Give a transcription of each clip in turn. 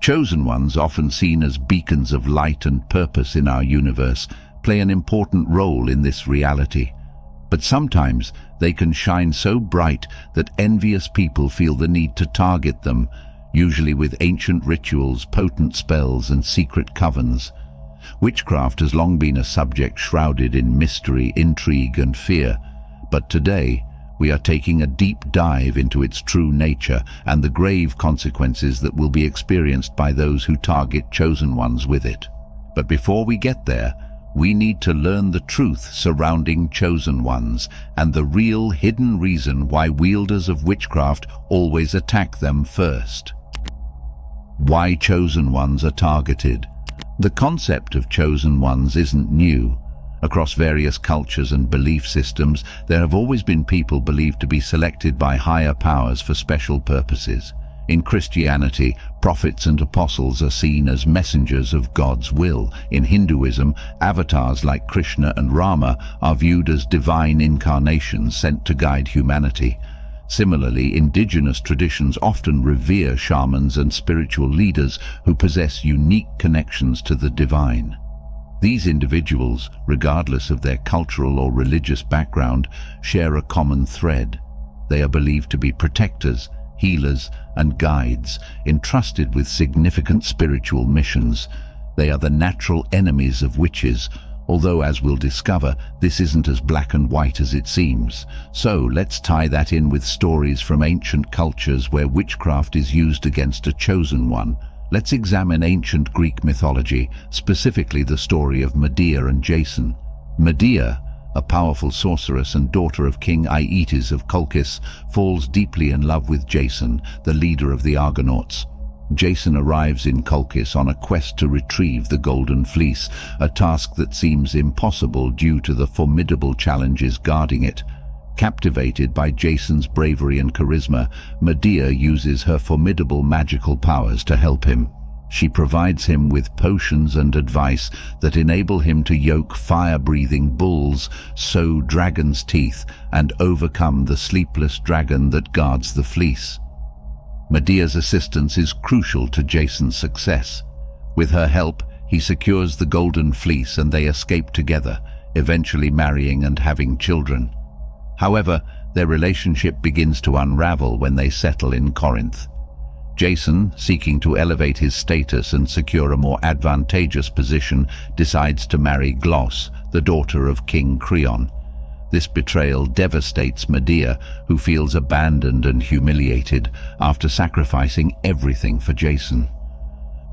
Chosen ones, often seen as beacons of light and purpose in our universe, play an important role in this reality. But sometimes they can shine so bright that envious people feel the need to target them, usually with ancient rituals, potent spells, and secret covens. Witchcraft has long been a subject shrouded in mystery, intrigue, and fear, but today we are taking a deep dive into its true nature and the grave consequences that will be experienced by those who target chosen ones with it. But before we get there, we need to learn the truth surrounding chosen ones and the real hidden reason why wielders of witchcraft always attack them first. Why chosen ones are targeted. The concept of chosen ones isn't new. Across various cultures and belief systems, there have always been people believed to be selected by higher powers for special purposes. In Christianity, prophets and apostles are seen as messengers of God's will. In Hinduism, avatars like Krishna and Rama are viewed as divine incarnations sent to guide humanity. Similarly, indigenous traditions often revere shamans and spiritual leaders who possess unique connections to the divine. These individuals, regardless of their cultural or religious background, share a common thread. They are believed to be protectors, healers, and guides, entrusted with significant spiritual missions. They are the natural enemies of witches, although, as we'll discover, this isn't as black and white as it seems. So let's tie that in with stories from ancient cultures where witchcraft is used against a chosen one. Let's examine ancient Greek mythology, specifically the story of Medea and Jason. Medea, a powerful sorceress and daughter of King Aeetes of Colchis, falls deeply in love with Jason, the leader of the Argonauts. Jason arrives in Colchis on a quest to retrieve the Golden Fleece, a task that seems impossible due to the formidable challenges guarding it. Captivated by Jason's bravery and charisma, Medea uses her formidable magical powers to help him. She provides him with potions and advice that enable him to yoke fire-breathing bulls, sow dragon's teeth, and overcome the sleepless dragon that guards the fleece. Medea's assistance is crucial to Jason's success. With her help, he secures the Golden Fleece and they escape together, eventually marrying and having children. However, their relationship begins to unravel when they settle in Corinth. Jason, seeking to elevate his status and secure a more advantageous position, decides to marry Glos, the daughter of King Creon. This betrayal devastates Medea, who feels abandoned and humiliated after sacrificing everything for Jason.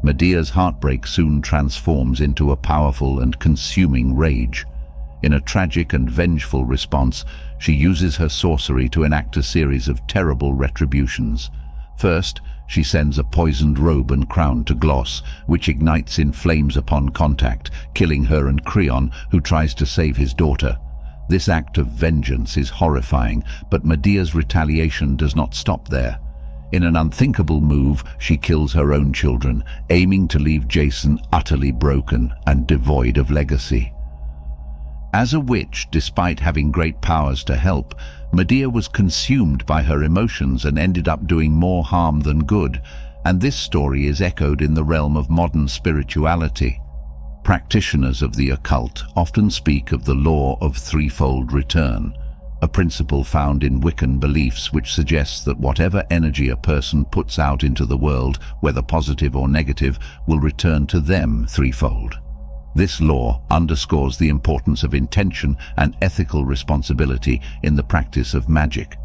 Medea's heartbreak soon transforms into a powerful and consuming rage. In a tragic and vengeful response, she uses her sorcery to enact a series of terrible retributions. First, she sends a poisoned robe and crown to Glos, which ignites in flames upon contact, killing her and Creon, who tries to save his daughter. This act of vengeance is horrifying, but Medea's retaliation does not stop there. In an unthinkable move, she kills her own children, aiming to leave Jason utterly broken and devoid of legacy. As a witch, despite having great powers to help, Medea was consumed by her emotions and ended up doing more harm than good, and this story is echoed in the realm of modern spirituality. Practitioners of the occult often speak of the law of threefold return, a principle found in Wiccan beliefs which suggests that whatever energy a person puts out into the world, whether positive or negative, will return to them threefold. This law underscores the importance of intention and ethical responsibility in the practice of magic.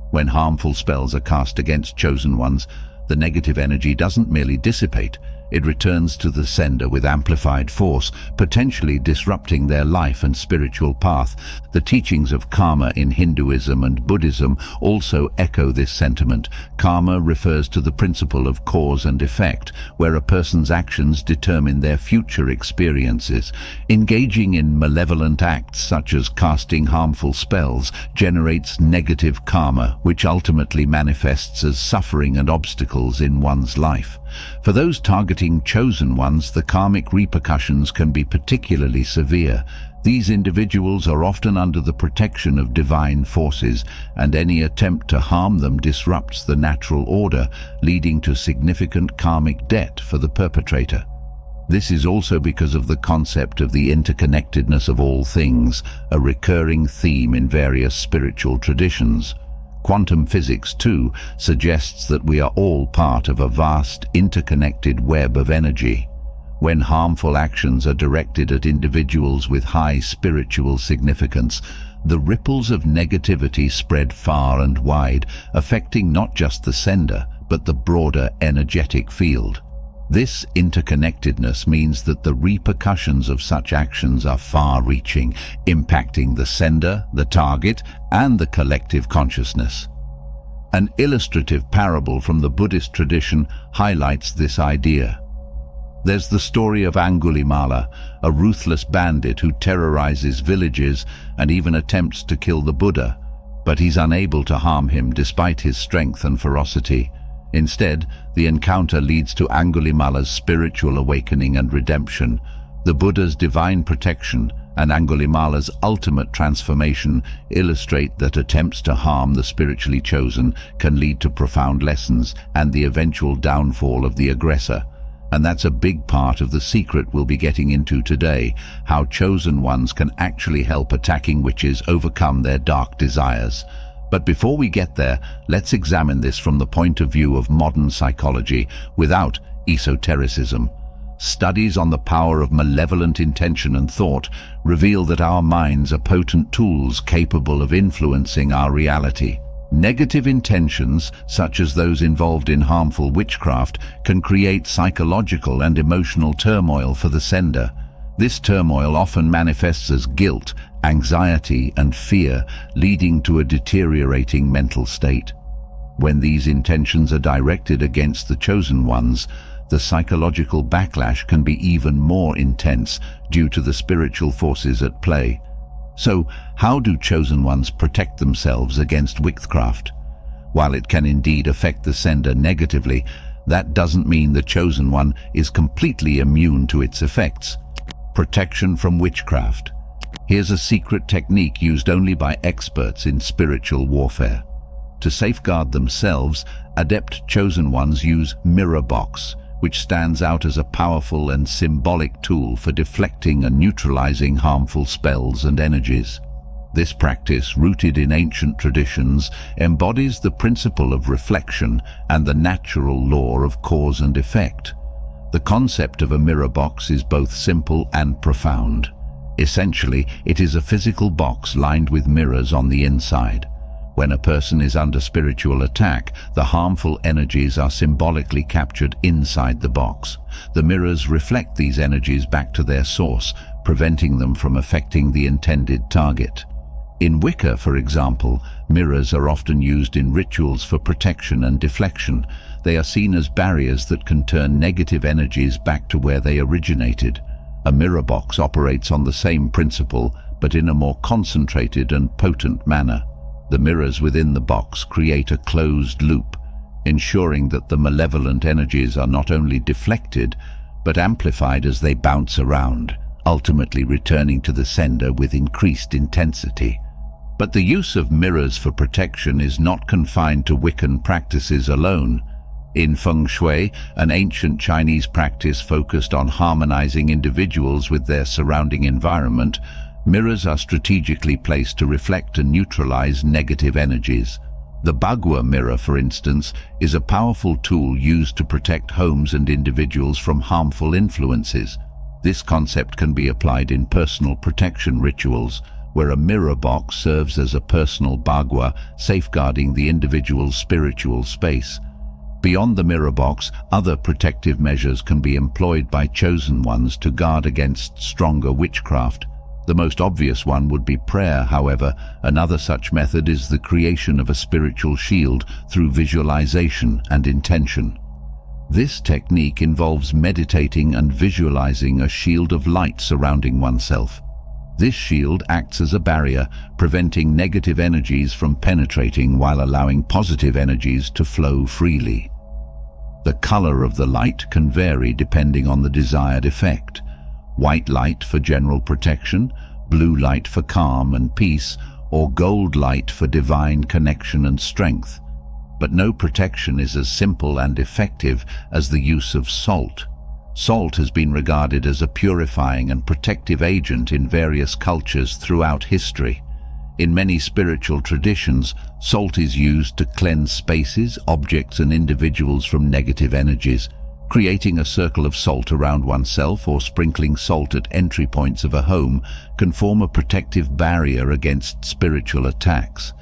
When harmful spells are cast against chosen ones, the negative energy doesn't merely dissipate, it returns to the sender with amplified force, potentially disrupting their life and spiritual path. The teachings of karma in Hinduism and Buddhism also echo this sentiment. Karma refers to the principle of cause and effect, where a person's actions determine their future experiences. Engaging in malevolent acts such as casting harmful spells generates negative karma, which ultimately manifests as suffering and obstacles in one's life. For those targeted targeting chosen ones, the karmic repercussions can be particularly severe. These individuals are often under the protection of divine forces, and any attempt to harm them disrupts the natural order, leading to significant karmic debt for the perpetrator. This is also because of the concept of the interconnectedness of all things, a recurring theme in various spiritual traditions. Quantum physics, too, suggests that we are all part of a vast, interconnected web of energy. When harmful actions are directed at individuals with high spiritual significance, the ripples of negativity spread far and wide, affecting not just the sender, but the broader energetic field. This interconnectedness means that the repercussions of such actions are far-reaching, impacting the sender, the target, and the collective consciousness. An illustrative parable from the Buddhist tradition highlights this idea. There's the story of Angulimala, a ruthless bandit who terrorizes villages and even attempts to kill the Buddha, but he's unable to harm him despite his strength and ferocity. Instead, the encounter leads to Angulimala's spiritual awakening and redemption. The Buddha's divine protection and Angulimala's ultimate transformation illustrate that attempts to harm the spiritually chosen can lead to profound lessons and the eventual downfall of the aggressor. And that's a big part of the secret we'll be getting into today, how chosen ones can actually help attacking witches overcome their dark desires. But before we get there, let's examine this from the point of view of modern psychology without esotericism. Studies on the power of malevolent intention and thought reveal that our minds are potent tools capable of influencing our reality. Negative intentions, such as those involved in harmful witchcraft, can create psychological and emotional turmoil for the sender. This turmoil often manifests as guilt, anxiety, and fear, leading to a deteriorating mental state. When these intentions are directed against the chosen ones, the psychological backlash can be even more intense due to the spiritual forces at play. So, how do chosen ones protect themselves against witchcraft? While it can indeed affect the sender negatively, that doesn't mean the chosen one is completely immune to its effects. Protection from witchcraft. Here's a secret technique used only by experts in spiritual warfare. To safeguard themselves, adept chosen ones use mirror box, which stands out as a powerful and symbolic tool for deflecting and neutralizing harmful spells and energies. This practice, rooted in ancient traditions, embodies the principle of reflection and the natural law of cause and effect. The concept of a mirror box is both simple and profound. Essentially, it is a physical box lined with mirrors on the inside. When a person is under spiritual attack, the harmful energies are symbolically captured inside the box. The mirrors reflect these energies back to their source, preventing them from affecting the intended target. In Wicca, for example, mirrors are often used in rituals for protection and deflection. They are seen as barriers that can turn negative energies back to where they originated. A mirror box operates on the same principle, but in a more concentrated and potent manner. The mirrors within the box create a closed loop, ensuring that the malevolent energies are not only deflected, but amplified as they bounce around, ultimately returning to the sender with increased intensity. But the use of mirrors for protection is not confined to Wiccan practices alone. In Feng Shui, an ancient Chinese practice focused on harmonizing individuals with their surrounding environment, mirrors are strategically placed to reflect and neutralize negative energies. The Bagua mirror, for instance, is a powerful tool used to protect homes and individuals from harmful influences. This concept can be applied in personal protection rituals, where a mirror box serves as a personal Bagua, safeguarding the individual's spiritual space. Beyond the mirror box, other protective measures can be employed by chosen ones to guard against stronger witchcraft. The most obvious one would be prayer, however. Another such method is the creation of a spiritual shield through visualization and intention. This technique involves meditating and visualizing a shield of light surrounding oneself. This shield acts as a barrier, preventing negative energies from penetrating while allowing positive energies to flow freely. The color of the light can vary depending on the desired effect. White light for general protection, blue light for calm and peace, or gold light for divine connection and strength. But no protection is as simple and effective as the use of salt. Salt has been regarded as a purifying and protective agent in various cultures throughout history. In many spiritual traditions, salt is used to cleanse spaces, objects and individuals from negative energies. Creating a circle of salt around oneself or sprinkling salt at entry points of a home can form a protective barrier against spiritual attacks.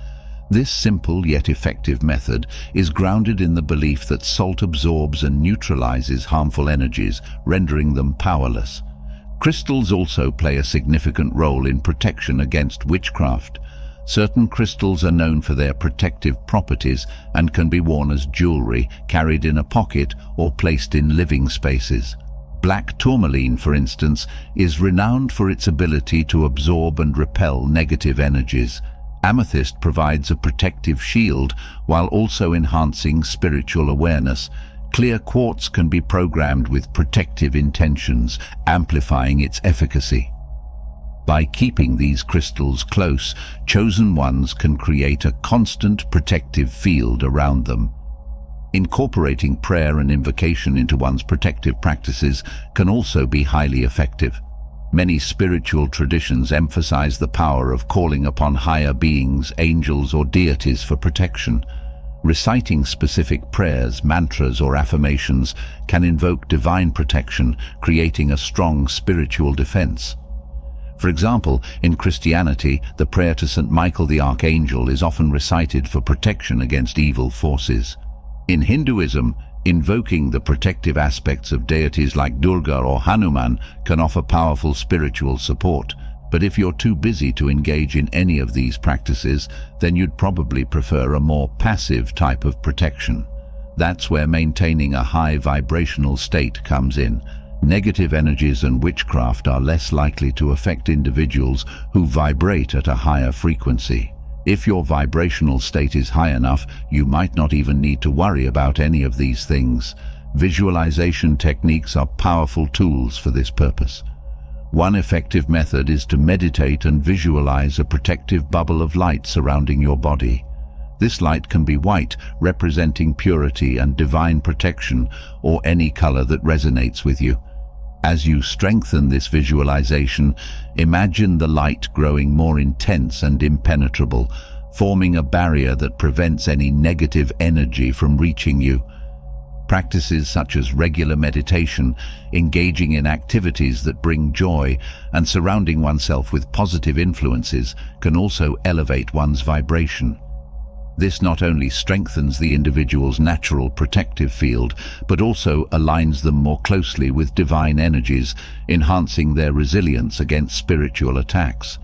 This simple yet effective method is grounded in the belief that salt absorbs and neutralizes harmful energies, rendering them powerless. Crystals also play a significant role in protection against witchcraft. Certain crystals are known for their protective properties and can be worn as jewelry, carried in a pocket, or placed in living spaces. Black tourmaline, for instance, is renowned for its ability to absorb and repel negative energies. Amethyst provides a protective shield while also enhancing spiritual awareness. Clear quartz can be programmed with protective intentions, amplifying its efficacy. By keeping these crystals close, chosen ones can create a constant protective field around them. Incorporating prayer and invocation into one's protective practices can also be highly effective. Many spiritual traditions emphasize the power of calling upon higher beings, angels, or deities for protection. Reciting specific prayers, mantras, or affirmations can invoke divine protection, creating a strong spiritual defense. For example, in Christianity, the prayer to St. Michael the Archangel is often recited for protection against evil forces. In Hinduism, invoking the protective aspects of deities like Durga or Hanuman can offer powerful spiritual support. But if you're too busy to engage in any of these practices, then you'd probably prefer a more passive type of protection. That's where maintaining a high vibrational state comes in. Negative energies and witchcraft are less likely to affect individuals who vibrate at a higher frequency. If your vibrational state is high enough, you might not even need to worry about any of these things. Visualization techniques are powerful tools for this purpose. One effective method is to meditate and visualize a protective bubble of light surrounding your body. This light can be white, representing purity and divine protection, or any color that resonates with you. As you strengthen this visualization, imagine the light growing more intense and impenetrable, forming a barrier that prevents any negative energy from reaching you. Practices such as regular meditation, engaging in activities that bring joy, and surrounding oneself with positive influences can also elevate one's vibration. This not only strengthens the individual's natural protective field, but also aligns them more closely with divine energies, enhancing their resilience against spiritual attacks.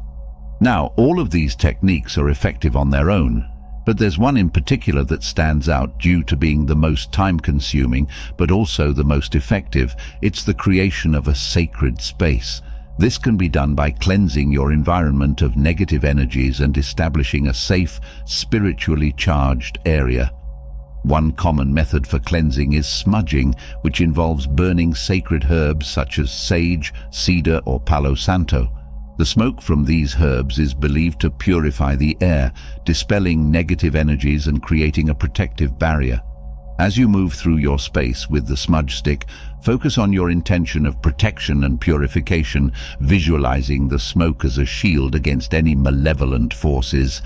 Now, all of these techniques are effective on their own, but there's one in particular that stands out due to being the most time-consuming, but also the most effective. It's the creation of a sacred space. This can be done by cleansing your environment of negative energies and establishing a safe, spiritually charged area. One common method for cleansing is smudging, which involves burning sacred herbs such as sage, cedar, or palo santo. The smoke from these herbs is believed to purify the air, dispelling negative energies and creating a protective barrier. As you move through your space with the smudge stick, focus on your intention of protection and purification, visualizing the smoke as a shield against any malevolent forces.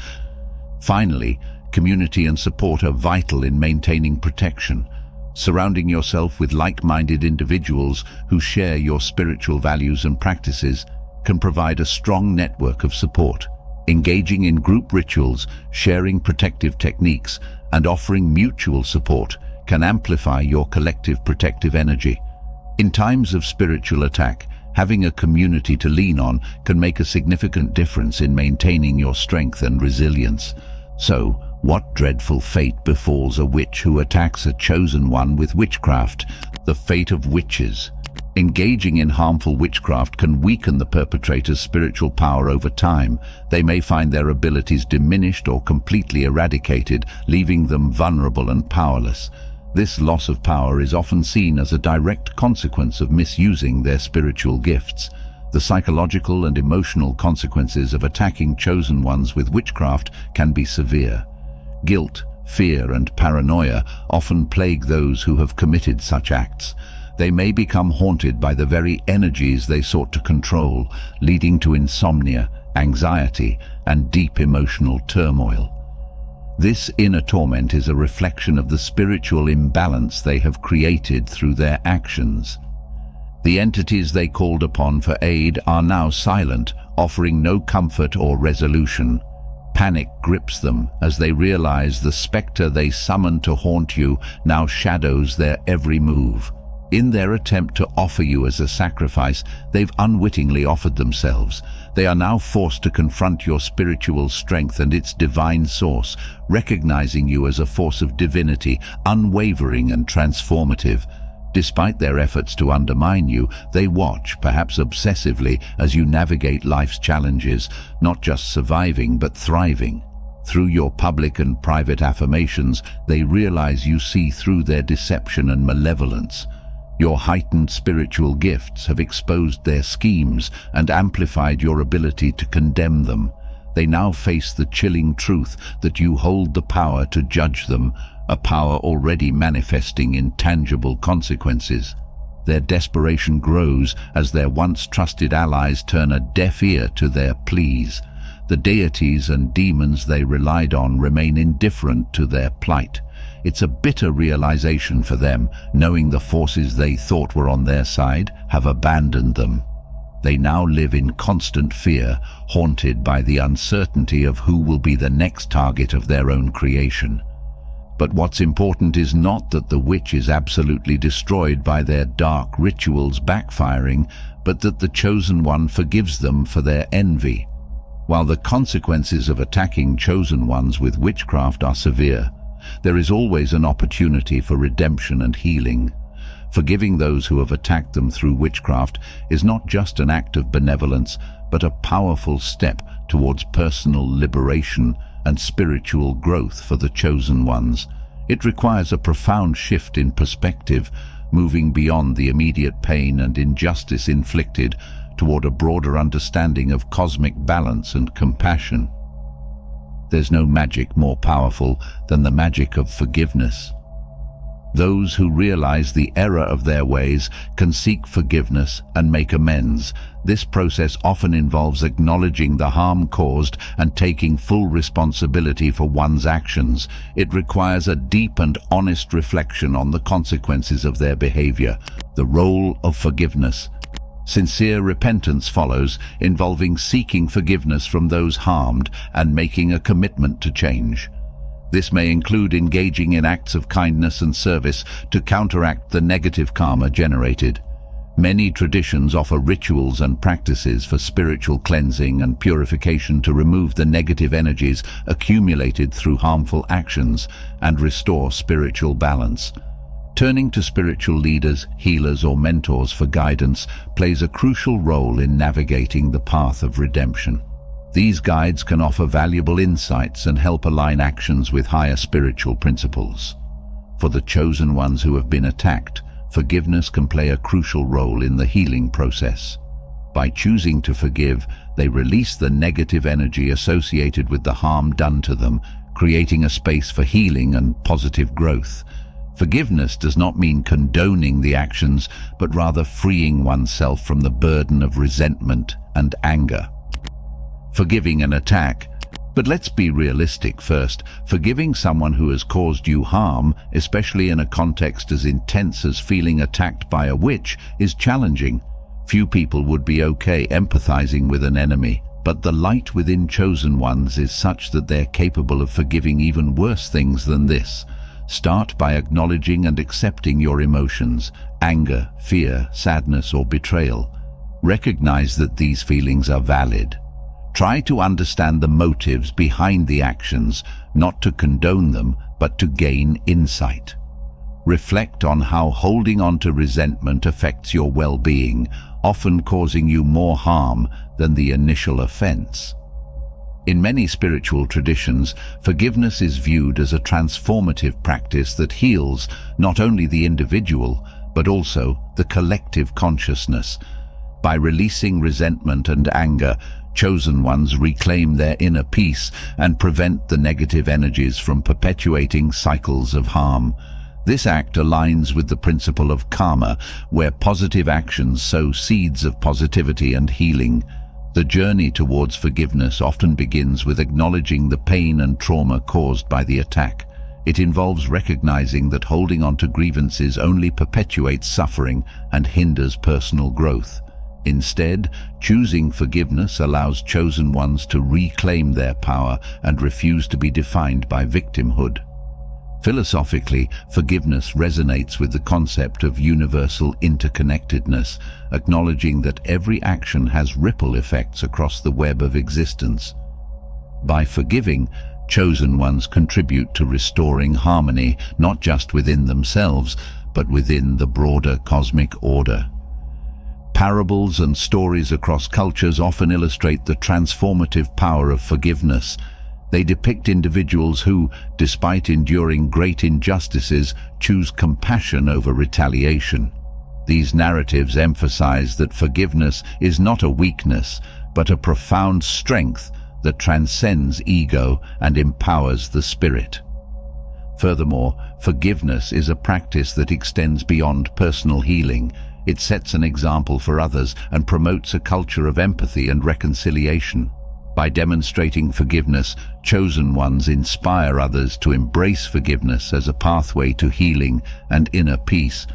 Finally, community and support are vital in maintaining protection. Surrounding yourself with like-minded individuals who share your spiritual values and practices can provide a strong network of support. Engaging in group rituals, sharing protective techniques, and offering mutual support can amplify your collective protective energy. In times of spiritual attack, having a community to lean on can make a significant difference in maintaining your strength and resilience. So, what dreadful fate befalls a witch who attacks a chosen one with witchcraft? The fate of witches. Engaging in harmful witchcraft can weaken the perpetrator's spiritual power over time. They may find their abilities diminished or completely eradicated, leaving them vulnerable and powerless. This loss of power is often seen as a direct consequence of misusing their spiritual gifts. The psychological and emotional consequences of attacking chosen ones with witchcraft can be severe. Guilt, fear, and paranoia often plague those who have committed such acts. They may become haunted by the very energies they sought to control, leading to insomnia, anxiety, and deep emotional turmoil. This inner torment is a reflection of the spiritual imbalance they have created through their actions. The entities they called upon for aid are now silent, offering no comfort or resolution. Panic grips them as they realize the specter they summoned to haunt you now shadows their every move. In their attempt to offer you as a sacrifice, they've unwittingly offered themselves. They are now forced to confront your spiritual strength and its divine source, recognizing you as a force of divinity, unwavering and transformative. Despite their efforts to undermine you, they watch, perhaps obsessively, as you navigate life's challenges, not just surviving but thriving. Through your public and private affirmations, they realize you see through their deception and malevolence. Your heightened spiritual gifts have exposed their schemes and amplified your ability to condemn them. They now face the chilling truth that you hold the power to judge them, a power already manifesting in tangible consequences. Their desperation grows as their once trusted allies turn a deaf ear to their pleas. The deities and demons they relied on remain indifferent to their plight. It's a bitter realization for them, knowing the forces they thought were on their side have abandoned them. They now live in constant fear, haunted by the uncertainty of who will be the next target of their own creation. But what's important is not that the witch is absolutely destroyed by their dark rituals backfiring, but that the chosen one forgives them for their envy. While the consequences of attacking chosen ones with witchcraft are severe, there is always an opportunity for redemption and healing. Forgiving those who have attacked them through witchcraft is not just an act of benevolence, but a powerful step towards personal liberation and spiritual growth for the chosen ones. It requires a profound shift in perspective, moving beyond the immediate pain and injustice inflicted toward a broader understanding of cosmic balance and compassion. There's no magic more powerful than the magic of forgiveness. Those who realize the error of their ways can seek forgiveness and make amends. This process often involves acknowledging the harm caused and taking full responsibility for one's actions. It requires a deep and honest reflection on the consequences of their behavior. The role of forgiveness. Sincere repentance follows, involving seeking forgiveness from those harmed and making a commitment to change. This may include engaging in acts of kindness and service to counteract the negative karma generated. Many traditions offer rituals and practices for spiritual cleansing and purification to remove the negative energies accumulated through harmful actions and restore spiritual balance. Turning to spiritual leaders, healers, or mentors for guidance plays a crucial role in navigating the path of redemption. These guides can offer valuable insights and help align actions with higher spiritual principles. For the chosen ones who have been attacked, forgiveness can play a crucial role in the healing process. By choosing to forgive, they release the negative energy associated with the harm done to them, creating a space for healing and positive growth. Forgiveness does not mean condoning the actions, but rather freeing oneself from the burden of resentment and anger. Forgiving an attack. But let's be realistic first. Forgiving someone who has caused you harm, especially in a context as intense as feeling attacked by a witch, is challenging. Few people would be okay empathizing with an enemy, but the light within chosen ones is such that they're capable of forgiving even worse things than this. Start by acknowledging and accepting your emotions, anger, fear, sadness, or betrayal. Recognize that these feelings are valid. Try to understand the motives behind the actions, not to condone them, but to gain insight. Reflect on how holding on to resentment affects your well-being, often causing you more harm than the initial offense. In many spiritual traditions, forgiveness is viewed as a transformative practice that heals not only the individual, but also the collective consciousness. By releasing resentment and anger, chosen ones reclaim their inner peace and prevent the negative energies from perpetuating cycles of harm. This act aligns with the principle of karma, where positive actions sow seeds of positivity and healing. The journey towards forgiveness often begins with acknowledging the pain and trauma caused by the attack. It involves recognizing that holding on to grievances only perpetuates suffering and hinders personal growth. Instead, choosing forgiveness allows chosen ones to reclaim their power and refuse to be defined by victimhood. Philosophically, forgiveness resonates with the concept of universal interconnectedness, acknowledging that every action has ripple effects across the web of existence. By forgiving, chosen ones contribute to restoring harmony not just within themselves, but within the broader cosmic order. Parables and stories across cultures often illustrate the transformative power of forgiveness. They depict individuals who, despite enduring great injustices, choose compassion over retaliation. These narratives emphasize that forgiveness is not a weakness, but a profound strength that transcends ego and empowers the spirit. Furthermore, forgiveness is a practice that extends beyond personal healing. It sets an example for others and promotes a culture of empathy and reconciliation. By demonstrating forgiveness, chosen ones inspire others to embrace forgiveness as a pathway to healing and inner peace.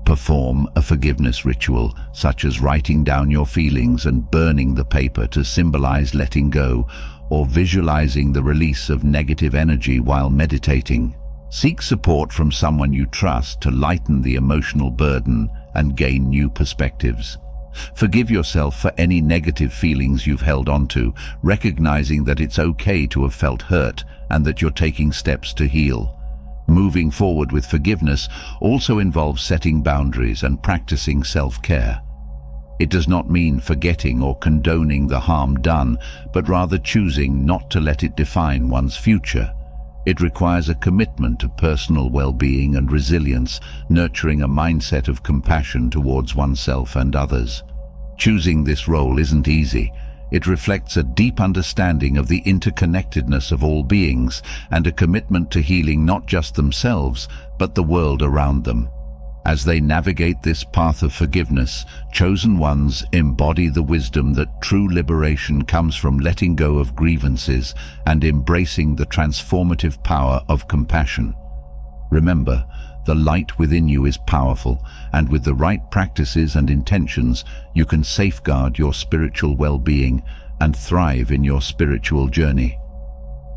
Perform a forgiveness ritual, such as writing down your feelings and burning the paper to symbolize letting go, or visualizing the release of negative energy while meditating. Seek support from someone you trust to lighten the emotional burden and gain new perspectives. Forgive yourself for any negative feelings you've held onto, recognizing that it's okay to have felt hurt and that you're taking steps to heal. Moving forward with forgiveness also involves setting boundaries and practicing self-care. It does not mean forgetting or condoning the harm done, but rather choosing not to let it define one's future. It requires a commitment to personal well-being and resilience, nurturing a mindset of compassion towards oneself and others. Choosing this role isn't easy. It reflects a deep understanding of the interconnectedness of all beings and a commitment to healing not just themselves, but the world around them. As they navigate this path of forgiveness, chosen ones embody the wisdom that true liberation comes from letting go of grievances and embracing the transformative power of compassion. Remember, the light within you is powerful, and with the right practices and intentions, you can safeguard your spiritual well-being and thrive in your spiritual journey.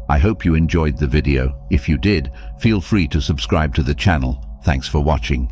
I hope you enjoyed the video. If you did, feel free to subscribe to the channel. Thanks for watching.